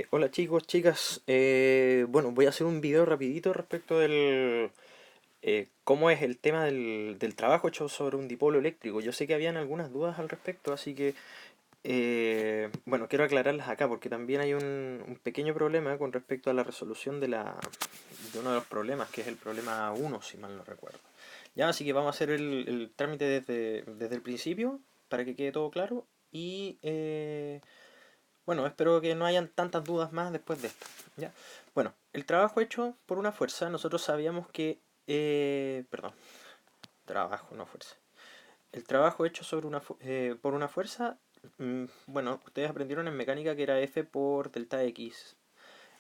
Hola chicos, chicas. Bueno, voy a hacer un video rapidito respecto del cómo es el tema del trabajo hecho sobre un dipolo eléctrico. Yo sé que habían algunas dudas al respecto, así que bueno, quiero aclararlas acá porque también hay un pequeño problema con respecto a la resolución de uno de los problemas, que es el problema uno, si mal no recuerdo. Ya, así que vamos a hacer el trámite desde el principio para que quede todo claro y bueno, espero que no hayan tantas dudas más después de esto. ¿Ya? Bueno, el trabajo hecho por una fuerza, nosotros sabíamos que... perdón, trabajo, no fuerza. El trabajo hecho por una fuerza, bueno, ustedes aprendieron en mecánica que era F por delta X,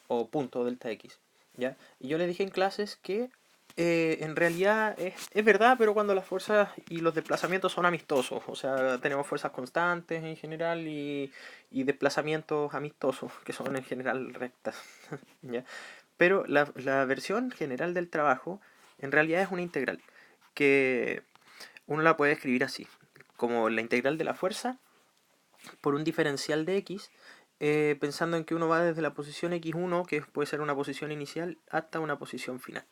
o punto delta X, ¿ya? Y yo les dije en clases que en realidad es verdad, pero cuando las fuerzas y los desplazamientos son amistosos, o sea, tenemos fuerzas constantes en general y desplazamientos amistosos, que son en general rectas, ¿ya? Pero la versión general del trabajo en realidad es una integral, que uno la puede escribir así, como la integral de la fuerza por un diferencial de x, pensando en que uno va desde la posición x1, que puede ser una posición inicial, hasta una posición final.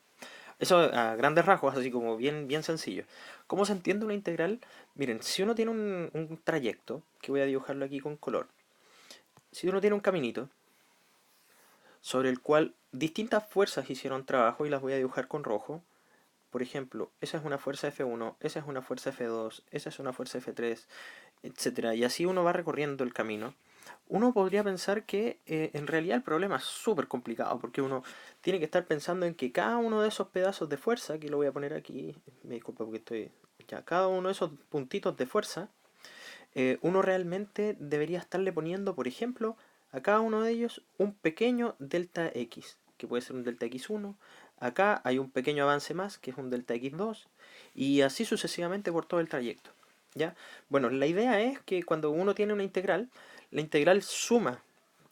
Eso a grandes rasgos, así como bien sencillo. ¿Cómo se entiende una integral? Miren, si uno tiene un trayecto, que voy a dibujarlo aquí con color, si uno tiene un caminito sobre el cual distintas fuerzas hicieron trabajo y las voy a dibujar con rojo, por ejemplo, esa es una fuerza F1, esa es una fuerza F2, esa es una fuerza F3, etcétera. Y así uno va recorriendo el camino. Uno podría pensar que en realidad el problema es súper complicado porque uno tiene que estar pensando en que cada uno de esos pedazos de fuerza, que lo voy a poner aquí, me disculpa porque estoy ya, cada uno de esos puntitos de fuerza, uno realmente debería estarle poniendo, por ejemplo, a cada uno de ellos un pequeño delta X, que puede ser un delta X1. Acá hay un pequeño avance más, que es un delta X2, y así sucesivamente por todo el trayecto. ¿Ya? Bueno, la idea es que cuando uno tiene una integral, la integral suma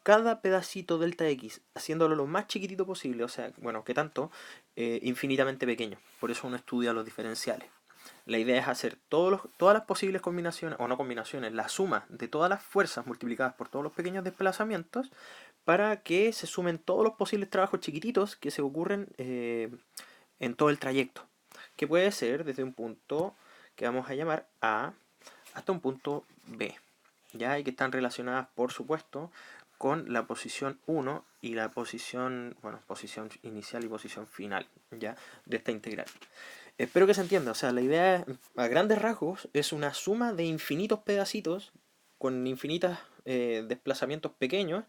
cada pedacito delta X, haciéndolo lo más chiquitito posible, o sea, bueno, que tanto, infinitamente pequeño. Por eso uno estudia los diferenciales. La idea es hacer todas las posibles combinaciones, o no combinaciones, la suma de todas las fuerzas multiplicadas por todos los pequeños desplazamientos para que se sumen todos los posibles trabajos chiquititos que se ocurren en todo el trayecto. Que puede ser desde un punto que vamos a llamar A hasta un punto B. ¿Ya? Y que están relacionadas, por supuesto, con la posición uno y la posición, bueno, posición inicial y posición final, ¿ya? De esta integral. Espero que se entienda, o sea, la idea a grandes rasgos es una suma de infinitos pedacitos con infinitos desplazamientos pequeños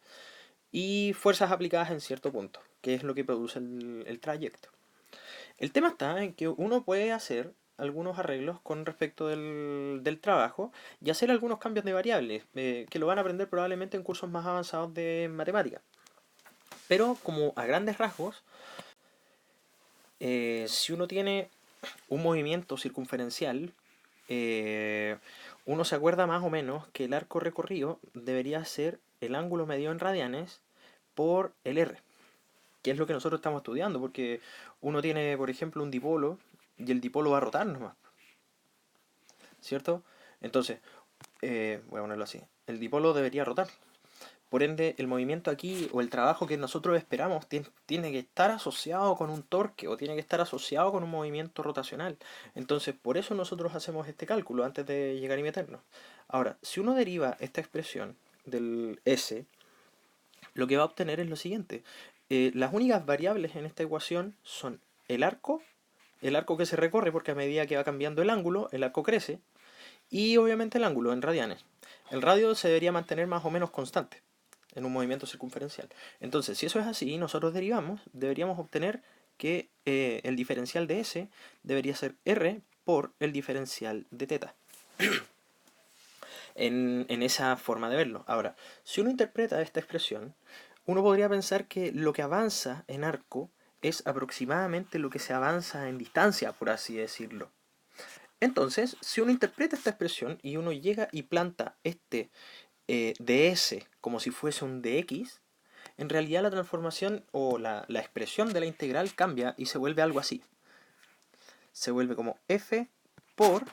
y fuerzas aplicadas en cierto punto, que es lo que produce el trayecto. El tema está en que uno puede hacer algunos arreglos con respecto del trabajo y hacer algunos cambios de variables, que lo van a aprender probablemente en cursos más avanzados de matemática. Pero como a grandes rasgos, si uno tiene un movimiento circunferencial, eh, uno se acuerda más o menos que el arco recorrido debería ser el ángulo medido en radianes por el R, que es lo que nosotros estamos estudiando, porque uno tiene, por ejemplo, un dipolo y el dipolo va a rotar nomás, ¿cierto? Entonces, voy a ponerlo así, el dipolo debería rotar. Por ende, el movimiento aquí o el trabajo que nosotros esperamos tiene que estar asociado con un torque o tiene que estar asociado con un movimiento rotacional. Entonces, por eso nosotros hacemos este cálculo antes de llegar y meternos. Ahora, si uno deriva esta expresión del S, lo que va a obtener es lo siguiente. Las únicas variables en esta ecuación son el arco, el arco que se recorre porque a medida que va cambiando el ángulo, el arco crece, y obviamente el ángulo en radianes. El radio se debería mantener más o menos constante en un movimiento circunferencial. Entonces, si eso es así, nosotros deberíamos obtener que el diferencial de S debería ser R por el diferencial de teta. En esa forma de verlo. Ahora, si uno interpreta esta expresión, uno podría pensar que lo que avanza en arco es aproximadamente lo que se avanza en distancia, por así decirlo. Entonces, si uno interpreta esta expresión y uno llega y planta este ds como si fuese un dx, en realidad la transformación o la expresión de la integral cambia y se vuelve algo así. Se vuelve como f por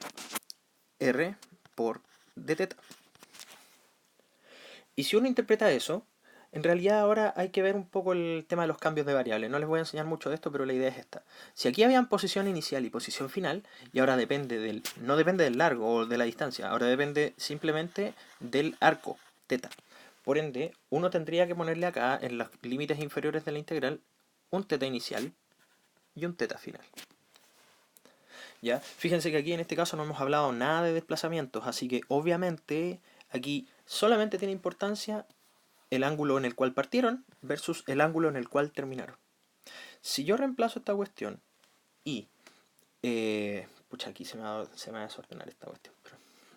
r por d teta. Y si uno interpreta eso, En realidad ahora hay que ver un poco el tema de los cambios de variables. No les voy a enseñar mucho de esto, pero la idea es esta. Si aquí habían posición inicial y posición final, y ahora no depende del largo o de la distancia, ahora depende simplemente del arco, teta. Por ende, uno tendría que ponerle acá, en los límites inferiores de la integral, un teta inicial y un teta final. ¿Ya? Fíjense que aquí en este caso no hemos hablado nada de desplazamientos, así que obviamente aquí solamente tiene importancia el ángulo en el cual partieron versus el ángulo en el cual terminaron. Si yo reemplazo esta cuestión y... pucha, aquí se me va a desordenar esta cuestión, pero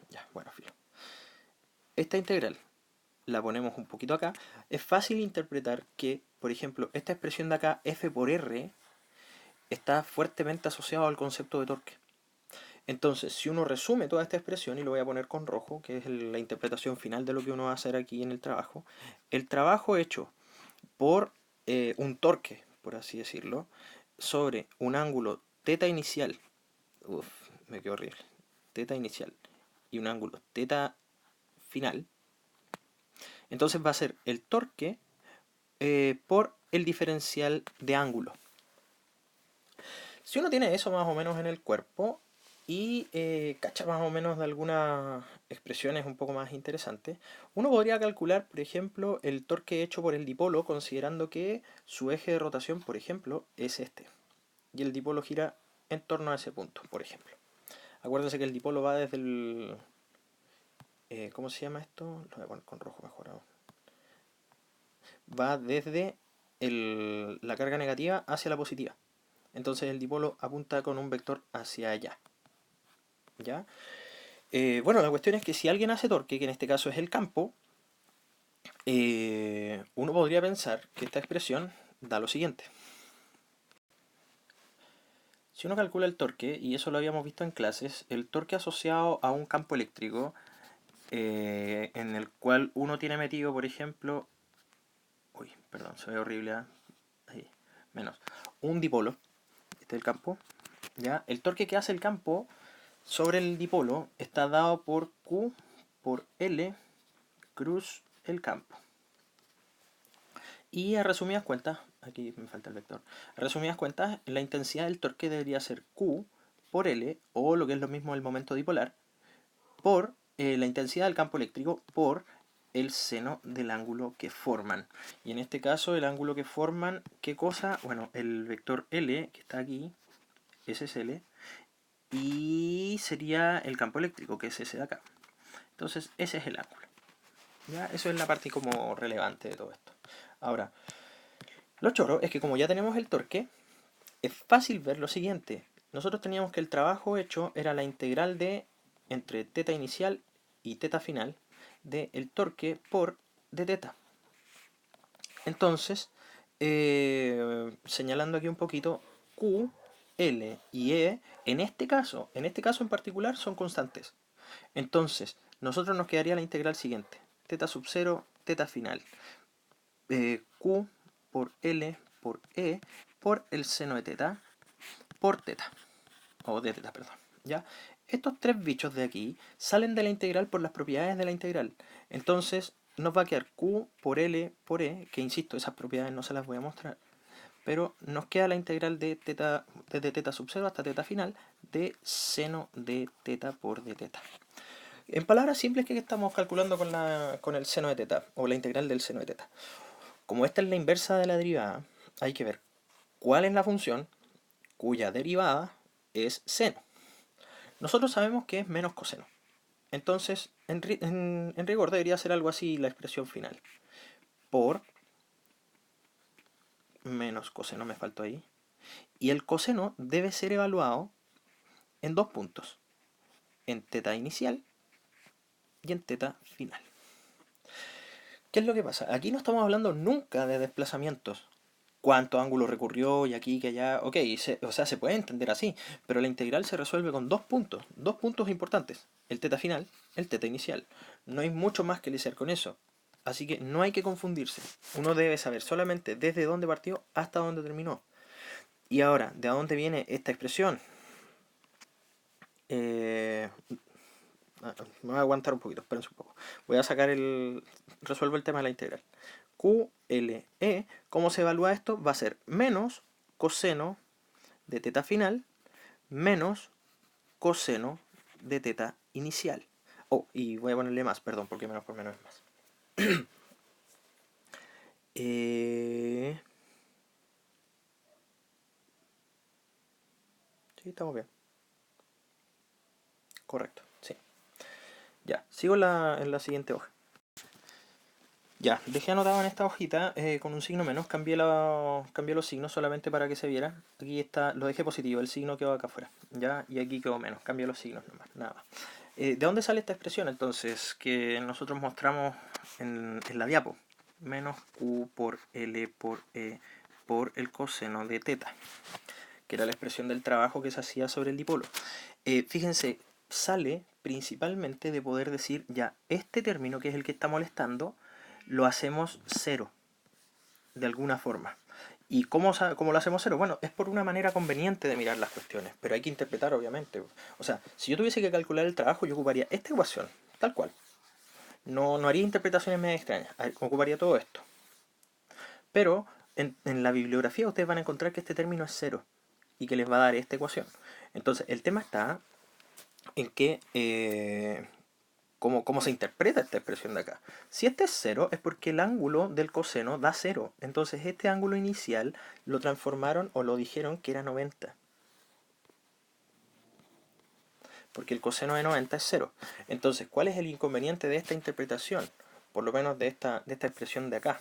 ya, bueno, filo. Esta integral la ponemos un poquito acá. Es fácil interpretar que, por ejemplo, esta expresión de acá, F por R, está fuertemente asociado al concepto de torque. Entonces, si uno resume toda esta expresión, y lo voy a poner con rojo, que es la interpretación final de lo que uno va a hacer aquí en el trabajo hecho por un torque, por así decirlo, sobre un ángulo teta inicial, uff, me quedó horrible, teta inicial, y un ángulo teta final, entonces va a ser el torque por el diferencial de ángulo. Si uno tiene eso más o menos en el cuerpo y cacha más o menos de algunas expresiones un poco más interesantes, uno podría calcular, por ejemplo, el torque hecho por el dipolo considerando que su eje de rotación, por ejemplo, es este. Y el dipolo gira en torno a ese punto, por ejemplo. Acuérdense que el dipolo va desde el... ¿cómo se llama esto? Lo voy a poner con rojo mejorado. Va desde la carga negativa hacia la positiva. Entonces el dipolo apunta con un vector hacia allá. ¿Ya? Bueno, la cuestión es que si alguien hace torque, que en este caso es el campo, uno podría pensar que esta expresión da lo siguiente. Si uno calcula el torque, y eso lo habíamos visto en clases, el torque asociado a un campo eléctrico, en el cual uno tiene metido, por ejemplo, uy, perdón, se ve horrible, ¿eh? Ahí, menos, un dipolo, este es el campo, ¿ya? El torque que hace el campo sobre el dipolo está dado por Q por L cruz el campo. Y a resumidas cuentas, aquí me falta el vector, a resumidas cuentas, la intensidad del torque debería ser Q por L, o lo que es lo mismo el momento dipolar, por la intensidad del campo eléctrico por el seno del ángulo que forman. Y en este caso el ángulo que forman, ¿qué cosa? Bueno, el vector L, que está aquí, ese es L, y sería el campo eléctrico, que es ese de acá. Entonces ese es el ángulo. ¿Ya? Eso es la parte como relevante de todo esto. Ahora, lo choro es que como ya tenemos el torque, es fácil ver lo siguiente. Nosotros teníamos que el trabajo hecho era la integral de entre teta inicial y teta final de el torque por de teta. Entonces, señalando aquí un poquito, Q, L y E, en este caso en particular, son constantes. Entonces, nosotros nos quedaría la integral siguiente. Teta sub 0, teta final. Q por L por E por el seno de teta por teta. O de teta, perdón. ¿Ya? Estos tres bichos de aquí salen de la integral por las propiedades de la integral. Entonces nos va a quedar Q por L por E, que insisto, esas propiedades no se las voy a mostrar. Pero nos queda la integral de teta, desde teta sub 0 hasta teta final, de seno de teta por de teta. En palabras simples, ¿qué estamos calculando con el seno de teta? O la integral del seno de teta. Como esta es la inversa de la derivada, hay que ver cuál es la función cuya derivada es seno. Nosotros sabemos que es menos coseno. Entonces, en rigor debería ser algo así la expresión final. Por menos coseno, me faltó ahí. Y el coseno debe ser evaluado en dos puntos. En teta inicial y en teta final. ¿Qué es lo que pasa? Aquí no estamos hablando nunca de desplazamientos. Cuánto ángulo recurrió y aquí que allá. Ok, o sea, se puede entender así, pero la integral se resuelve con dos puntos importantes, el teta final, el teta inicial. No hay mucho más que lidiar con eso, así que no hay que confundirse. Uno debe saber solamente desde dónde partió hasta dónde terminó. Y ahora, ¿de dónde viene esta expresión? Me voy a aguantar un poquito, espérense un poco. Voy a sacar resuelvo el tema de la integral. QLE, ¿cómo se evalúa esto? Va a ser menos coseno de teta final menos coseno de teta inicial. Oh, y voy a ponerle más, perdón, porque menos por menos es más. Sí, estamos bien. Correcto, sí. Ya, sigo en la siguiente hoja. Ya, dejé anotado en esta hojita con un signo menos, cambié los signos solamente para que se viera. Aquí está, lo dejé positivo, el signo quedó acá afuera. Ya, y aquí quedó menos, cambié los signos nomás, nada más. ¿De dónde sale esta expresión entonces que nosotros mostramos en la diapo? Menos Q por L por E por el coseno de teta, que era la expresión del trabajo que se hacía sobre el dipolo. Fíjense, sale principalmente de poder decir, ya, este término que es el que está molestando, lo hacemos cero, de alguna forma. ¿Y cómo lo hacemos cero? Bueno, es por una manera conveniente de mirar las cuestiones, pero hay que interpretar, obviamente. O sea, si yo tuviese que calcular el trabajo, yo ocuparía esta ecuación, tal cual. No haría interpretaciones medio extrañas, ocuparía todo esto. Pero en la bibliografía ustedes van a encontrar que este término es cero y que les va a dar esta ecuación. Entonces, el tema está en que cómo se interpreta esta expresión de acá. Si este es cero, es porque el ángulo del coseno da cero. Entonces este ángulo inicial lo transformaron o lo dijeron que era 90. Porque el coseno de 90 es cero. Entonces, ¿cuál es el inconveniente de esta interpretación? Por lo menos de esta expresión de acá.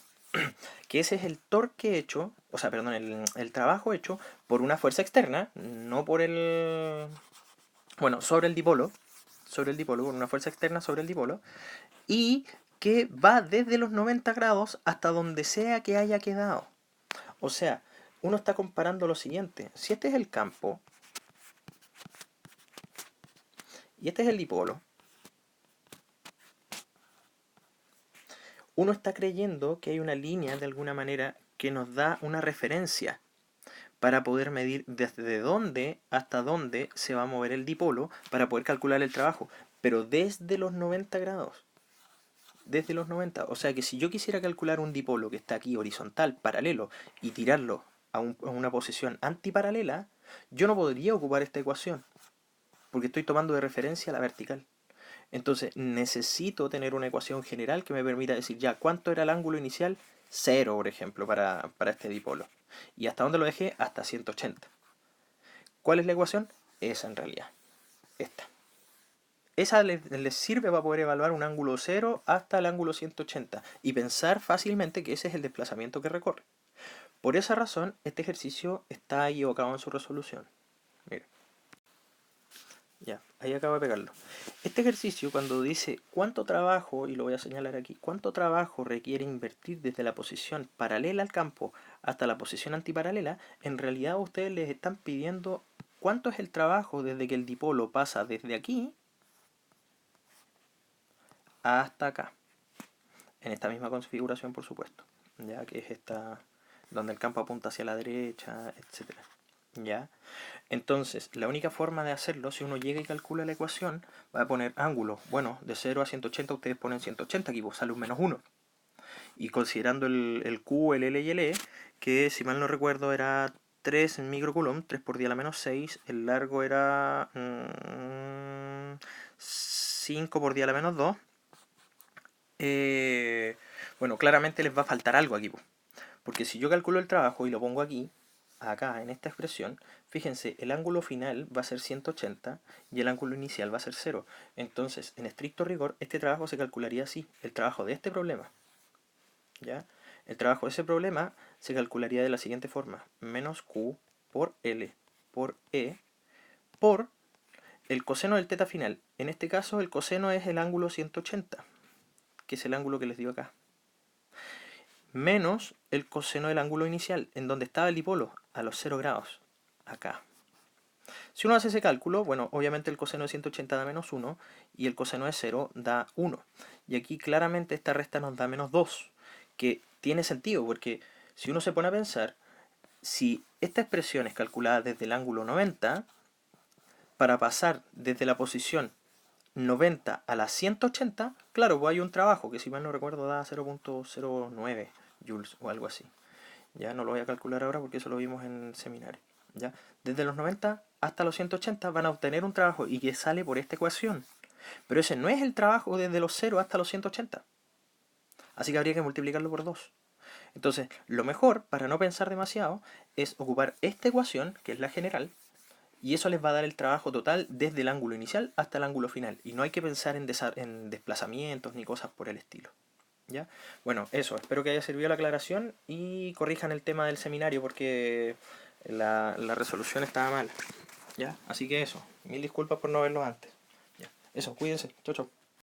Que ese es el torque hecho, o sea, perdón, el trabajo hecho por una fuerza externa, no por bueno, sobre el dipolo, por una fuerza externa sobre el dipolo, y que va desde los 90 grados hasta donde sea que haya quedado. O sea, uno está comparando lo siguiente. Si este es el campo y este es el dipolo, uno está creyendo que hay una línea de alguna manera que nos da una referencia para poder medir desde dónde hasta dónde se va a mover el dipolo para poder calcular el trabajo, pero desde los 90 grados. Desde los 90. O sea que si yo quisiera calcular un dipolo que está aquí horizontal, paralelo, y tirarlo a una posición antiparalela, yo no podría ocupar esta ecuación, porque estoy tomando de referencia la vertical. Entonces necesito tener una ecuación general que me permita decir ya cuánto era el ángulo inicial, cero, por ejemplo, para este dipolo. ¿Y hasta dónde lo dejé? Hasta 180. ¿Cuál es la ecuación? Esa en realidad. Esta. Esa les sirve para poder evaluar un ángulo 0 hasta el ángulo 180 y pensar fácilmente que ese es el desplazamiento que recorre. Por esa razón, este ejercicio está equivocado en su resolución. Mira. Ya, ahí acabo de pegarlo. Este ejercicio, cuando dice cuánto trabajo, y lo voy a señalar aquí, cuánto trabajo requiere invertir desde la posición paralela al campo hasta la posición antiparalela, en realidad ustedes les están pidiendo cuánto es el trabajo desde que el dipolo pasa desde aquí hasta acá. En esta misma configuración, por supuesto. Ya que es esta donde el campo apunta hacia la derecha, etcétera. ¿Ya? Entonces, la única forma de hacerlo, si uno llega y calcula la ecuación, va a poner ángulo. Bueno, de 0 a 180 ustedes ponen 180, aquí pues sale un menos 1. Y considerando el Q, el L y el E, que si mal no recuerdo era 3 microcoulomb, 3 por 10 a la menos 6, el largo era 5 por 10 a la menos 2. Bueno, claramente les va a faltar algo aquí, porque si yo calculo el trabajo y lo pongo aquí, acá en esta expresión, fíjense, el ángulo final va a ser 180 y el ángulo inicial va a ser 0. Entonces, en estricto rigor, este trabajo se calcularía así, el trabajo de este problema. ¿Ya? El trabajo de ese problema se calcularía de la siguiente forma, menos Q por L por E por el coseno del teta final. En este caso, el coseno es el ángulo 180, que es el ángulo que les digo acá, menos el coseno del ángulo inicial, en donde estaba el dipolo, a los 0 grados, acá. Si uno hace ese cálculo, bueno, obviamente el coseno de 180 da menos 1 y el coseno de 0 da 1. Y aquí claramente esta resta nos da menos 2, que tiene sentido, porque si uno se pone a pensar, si esta expresión es calculada desde el ángulo 90, para pasar desde la posición 90 a la 180, claro, pues hay un trabajo que si mal no recuerdo da 0.09 joules o algo así. Ya no lo voy a calcular ahora porque eso lo vimos en seminario. ¿Ya? Desde los 90 hasta los 180 van a obtener un trabajo y que sale por esta ecuación. Pero ese no es el trabajo desde los 0 hasta los 180. Así que habría que multiplicarlo por 2. Entonces, lo mejor, para no pensar demasiado, es ocupar esta ecuación, que es la general, y eso les va a dar el trabajo total desde el ángulo inicial hasta el ángulo final. Y no hay que pensar en desplazamientos ni cosas por el estilo. ¿Ya? Bueno, eso, espero que haya servido la aclaración y corrijan el tema del seminario porque la resolución estaba mala. ¿Ya? Así que eso, mil disculpas por no verlo antes. ¿Ya? Eso, cuídense. Chau, chau.